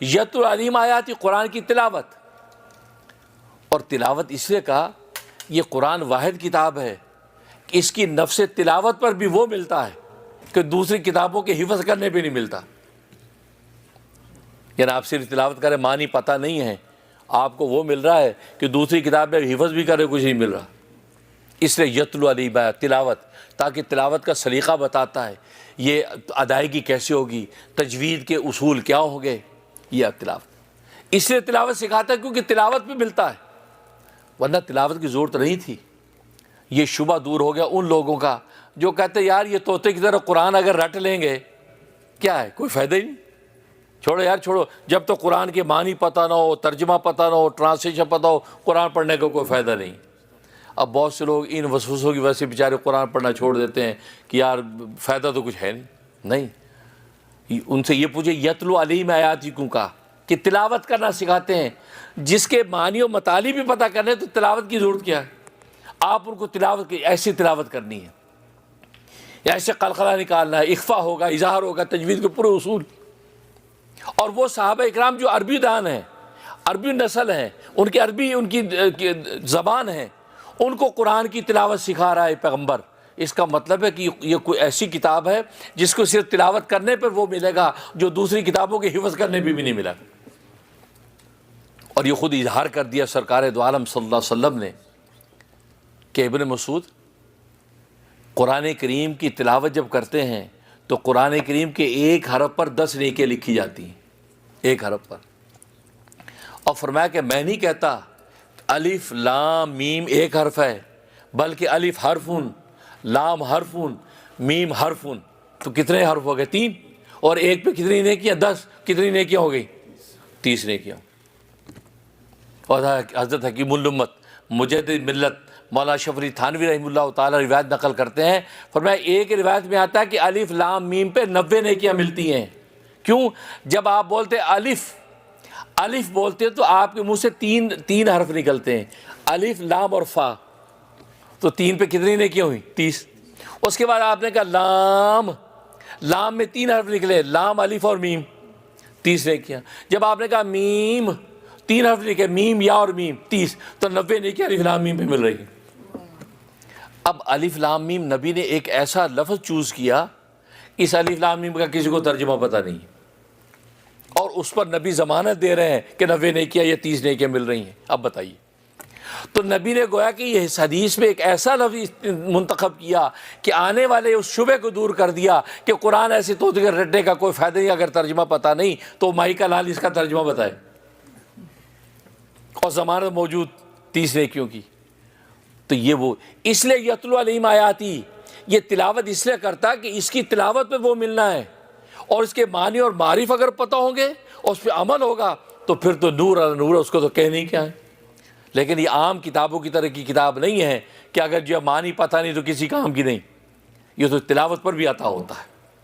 یتلو علیہم آیاتی، قرآن کی تلاوت. اور تلاوت اس لیے کہا یہ قرآن واحد کتاب ہے کہ اس کی نفس تلاوت پر بھی وہ ملتا ہے کہ دوسری کتابوں کے حفظ کرنے پہ نہیں ملتا. یعنی آپ صرف تلاوت کریں، معنی پتہ نہیں ہے، آپ کو وہ مل رہا ہے کہ دوسری کتاب میں حفظ بھی کرے کچھ نہیں مل رہا. اس لیے یتلو علیہم آیات، تلاوت، تاکہ تلاوت کا سلیقہ بتاتا ہے، یہ ادائیگی کیسے ہوگی، تجوید کے اصول کیا ہوں گے، یہ تلاوت. اس لیے تلاوت سکھاتا ہے کیونکہ تلاوت پہ ملتا ہے، ورنہ تلاوت کی ضرورت نہیں تھی. یہ شبہ دور ہو گیا ان لوگوں کا جو کہتے یار یہ طوطے کی طرح قرآن اگر رٹ لیں گے کیا ہے، کوئی فائدہ ہی نہیں. چھوڑو یار چھوڑو، جب تو قرآن کے معنی پتہ نہ ہو، ترجمہ پتہ نہ ہو، ٹرانسلیشن پتہ ہو، قرآن پڑھنے کا کوئی فائدہ نہیں. اب بہت سے لوگ ان وسوسوں کی وجہ سے بیچارے قرآن پڑھنا چھوڑ دیتے ہیں کہ یار فائدہ تو کچھ ہے نہیں. ان سے یہ پوچھے یتلو علیہم آیاتی کیوں کہا کہ تلاوت کرنا سکھاتے ہیں. جس کے معنی و مطالب بھی پتہ کرنے تو تلاوت کی ضرورت کیا ہے. آپ ان کو تلاوت کی ایسی تلاوت کرنی ہے، ایسے قلقلہ نکالنا ہے، اخفا ہوگا، اظہار ہوگا، تجوید کے پورے اصول. اور وہ صحابہ اکرام جو عربی دان ہیں، عربی نسل ہیں، ان کی عربی ان کی زبان ہے، ان کو قرآن کی تلاوت سکھا رہا ہے پیغمبر. اس کا مطلب ہے کہ یہ کوئی ایسی کتاب ہے جس کو صرف تلاوت کرنے پر وہ ملے گا جو دوسری کتابوں کے حفظ کرنے پہ بھی نہیں ملا. اور یہ خود اظہار کر دیا سرکار دو عالم صلی اللہ علیہ وسلم نے کہ ابن مسعود قرآن کریم کی تلاوت جب کرتے ہیں تو قرآن کریم کے ایک حرف پر 10 نیکیاں لکھی جاتی ہیں، ایک حرف پر. اور فرمایا کہ میں نہیں کہتا الف لام میم ایک حرف ہے، بلکہ الف حرفن، لام حرفن، میم حرفن. تو کتنے حرف ہو گئے؟ 3. اور ایک پہ کتنی نیکیاں؟ 10. کتنی نیکیاں ہو گئی؟ 30 نیکیاں. اور حضرت حکیم الامت مجدد ملت مولانا اشرف علی تھانوی رحمہ اللہ تعالی روایت نقل کرتے ہیں، فرمایا ایک روایت میں آتا ہے کہ الف لام میم پہ 90 نیکیاں ملتی ہیں. کیوں؟ جب آپ بولتے الف بولتے تو آپ کے منہ سے تین حرف نکلتے ہیں، الف لام اور فا. تو 3 پہ کتنی نیکیاں ہوئی؟ 30. اس کے بعد آپ نے کہا لام میں 3 حرف نکلے، لام الف اور میم، 30 نیکیاں. جب آپ نے کہا میم 3 حرف لکھے، میم یا اور میم، 30. تو 90 نیکیاں الف لام میم پہ مل رہی ہیں. اب الف لام میم نبی نے ایک ایسا لفظ چوز کیا، اس الف لام میم کا کسی کو ترجمہ پتہ نہیں، اور اس پر نبی ضمانت دے رہے ہیں کہ 90 نیکیاں یا 30 نیکیاں مل رہی ہیں. اب بتائیے. تو نبی نے گویا کہ یہ حدیث میں ایک ایسا لفظ منتخب کیا کہ آنے والے اس شبہ کو دور کر دیا کہ قرآن ایسے تو رٹنے کا کوئی فائدہ نہیں، اگر ترجمہ پتہ نہیں تو مائی کا لال اس کا ترجمہ بتائے. اور ضمانت موجود 30 نیکیوں کی. تو یہ وہ اس لیے یتلو علیہم آیاتی، یہ تلاوت اس لیے کرتا کہ اس کی تلاوت پہ وہ ملنا ہے، اور اس کے معنی اور معارف اگر پتہ ہوں گے اور اس پہ عمل ہوگا تو پھر تو نور علی نور، اس کو تو کہنے کیا ہے. لیکن یہ عام کتابوں کی طرح کی کتاب نہیں ہے کہ اگر جو معنی پتہ نہیں تو کسی کام کی نہیں. یہ تو تلاوت پر بھی عطا ہوتا ہے.